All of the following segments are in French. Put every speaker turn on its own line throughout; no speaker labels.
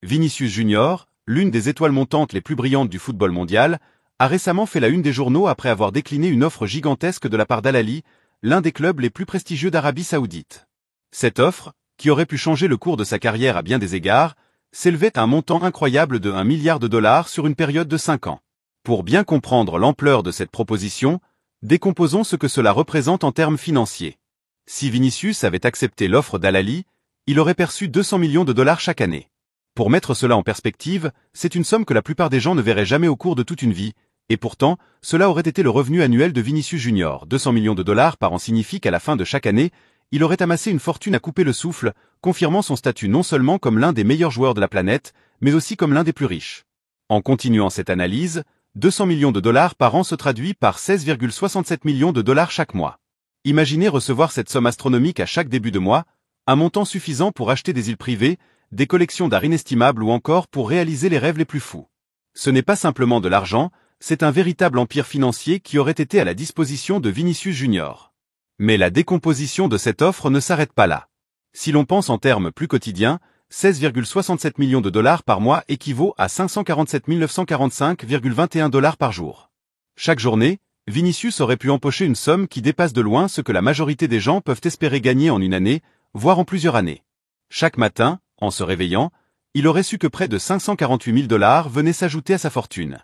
Vinicius Junior, l'une des étoiles montantes les plus brillantes du football mondial, a récemment fait la une des journaux après avoir décliné une offre gigantesque de la part d'Al Ahly, l'un des clubs les plus prestigieux d'Arabie Saoudite. Cette offre, qui aurait pu changer le cours de sa carrière à bien des égards, s'élevait à un montant incroyable de 1 milliard de dollars sur une période de 5 ans. Pour bien comprendre l'ampleur de cette proposition, décomposons ce que cela représente en termes financiers. Si Vinicius avait accepté l'offre d'Al Ahly, il aurait perçu 200 millions de dollars chaque année. Pour mettre cela en perspective, c'est une somme que la plupart des gens ne verraient jamais au cours de toute une vie, et pourtant, cela aurait été le revenu annuel de Vinicius Junior. 200 millions de dollars par an signifie qu'à la fin de chaque année, il aurait amassé une fortune à couper le souffle, confirmant son statut non seulement comme l'un des meilleurs joueurs de la planète, mais aussi comme l'un des plus riches. En continuant cette analyse, 200 millions de dollars par an se traduit par 16,67 millions de dollars chaque mois. Imaginez recevoir cette somme astronomique à chaque début de mois, un montant suffisant pour acheter des îles privées, des collections d'art inestimables ou encore pour réaliser les rêves les plus fous. Ce n'est pas simplement de l'argent, c'est un véritable empire financier qui aurait été à la disposition de Vinicius Junior. Mais la décomposition de cette offre ne s'arrête pas là. Si l'on pense en termes plus quotidiens, 16,67 millions de dollars par mois équivaut à 547 945,21 dollars par jour. Chaque journée, Vinicius aurait pu empocher une somme qui dépasse de loin ce que la majorité des gens peuvent espérer gagner en une année, voire en plusieurs années. Chaque matin, en se réveillant, il aurait su que près de 548 000 dollars venaient s'ajouter à sa fortune.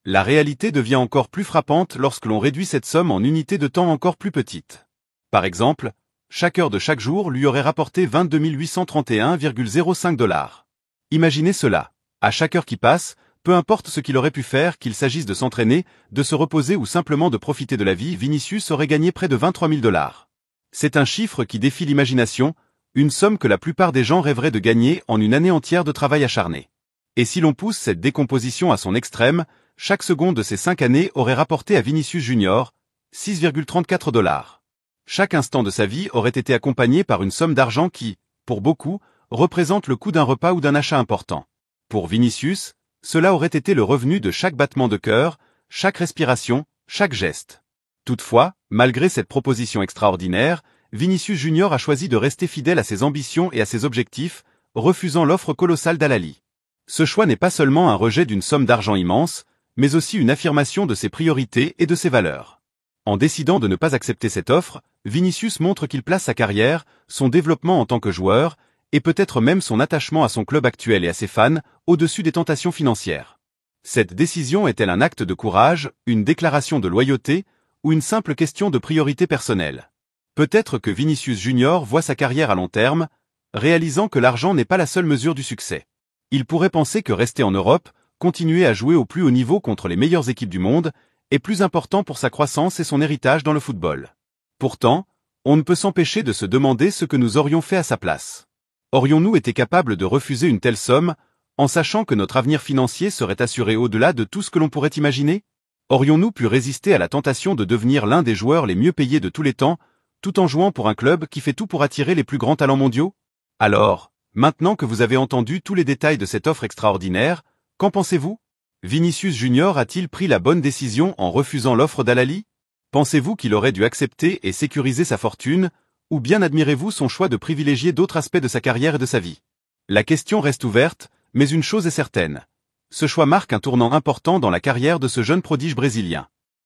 La réalité devient encore plus frappante lorsque l'on réduit cette somme en unités de temps encore plus petites. Par exemple, chaque heure de chaque jour lui aurait rapporté 22 831,05 dollars. Imaginez cela. À chaque heure qui passe, peu importe ce qu'il aurait pu faire, qu'il s'agisse de s'entraîner, de se reposer ou simplement de profiter de la vie, Vinicius aurait gagné près de 23 000 dollars. C'est un chiffre qui défie l'imagination, une somme que la plupart des gens rêveraient de gagner en une année entière de travail acharné. Et si l'on pousse cette décomposition à son extrême, chaque seconde de ces 5 années aurait rapporté à Vinicius Junior 6,34 dollars. Chaque instant de sa vie aurait été accompagné par une somme d'argent qui, pour beaucoup, représente le coût d'un repas ou d'un achat important. Pour Vinicius, cela aurait été le revenu de chaque battement de cœur, chaque respiration, chaque geste. Toutefois, malgré cette proposition extraordinaire, Vinicius Junior a choisi de rester fidèle à ses ambitions et à ses objectifs, refusant l'offre colossale d'Al Ahly. Ce choix n'est pas seulement un rejet d'une somme d'argent immense, mais aussi une affirmation de ses priorités et de ses valeurs. En décidant de ne pas accepter cette offre, Vinicius montre qu'il place sa carrière, son développement en tant que joueur, et peut-être même son attachement à son club actuel et à ses fans, au-dessus des tentations financières. Cette décision est-elle un acte de courage, une déclaration de loyauté, ou une simple question de priorité personnelle? Peut-être que Vinicius Junior voit sa carrière à long terme, réalisant que l'argent n'est pas la seule mesure du succès. Il pourrait penser que rester en Europe, continuer à jouer au plus haut niveau contre les meilleures équipes du monde, est plus important pour sa croissance et son héritage dans le football. Pourtant, on ne peut s'empêcher de se demander ce que nous aurions fait à sa place. Aurions-nous été capables de refuser une telle somme, en sachant que notre avenir financier serait assuré au-delà de tout ce que l'on pourrait imaginer? Aurions-nous pu résister à la tentation de devenir l'un des joueurs les mieux payés de tous les temps, tout en jouant pour un club qui fait tout pour attirer les plus grands talents mondiaux? Alors, maintenant que vous avez entendu tous les détails de cette offre extraordinaire, qu'en pensez-vous? Vinicius Junior a-t-il pris la bonne décision en refusant l'offre d'Al Ahly? Pensez-vous qu'il aurait dû accepter et sécuriser sa fortune, ou bien admirez-vous son choix de privilégier d'autres aspects de sa carrière et de sa vie? La question reste ouverte, mais une chose est certaine. Ce choix marque un tournant important dans la carrière de ce jeune prodige brésilien.